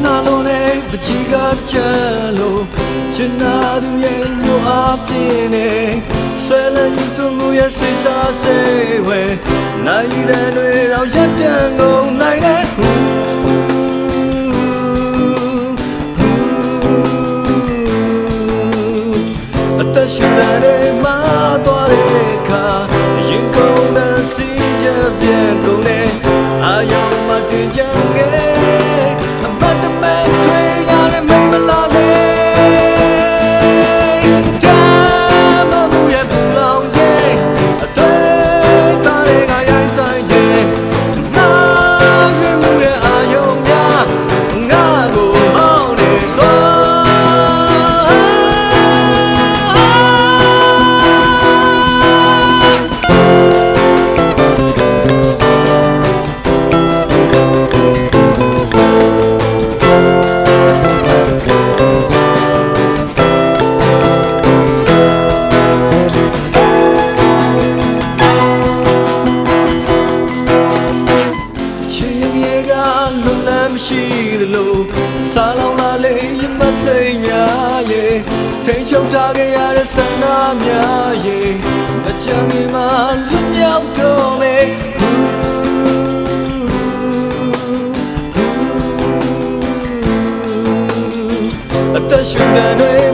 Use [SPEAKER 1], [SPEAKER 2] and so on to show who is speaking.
[SPEAKER 1] 나로네 부지가 찰로 지나두에 요앞이네 쇠는 유튜브에 세사세왜 나이래 뇌라고 얕장고 나이래 어떠시라네 마도아레카 인공난 시저 비엔고네 아영마 뒤장에ရှိသလိုစားလောင်လာလေရမစိတ်များရေထိန်ချုပ်ထားခဲ့ရတဲ့ဆန္ဒများရေမကြံခင်မှာလွတ်မြောက်တော့လေအသက်ရှင်တဲ့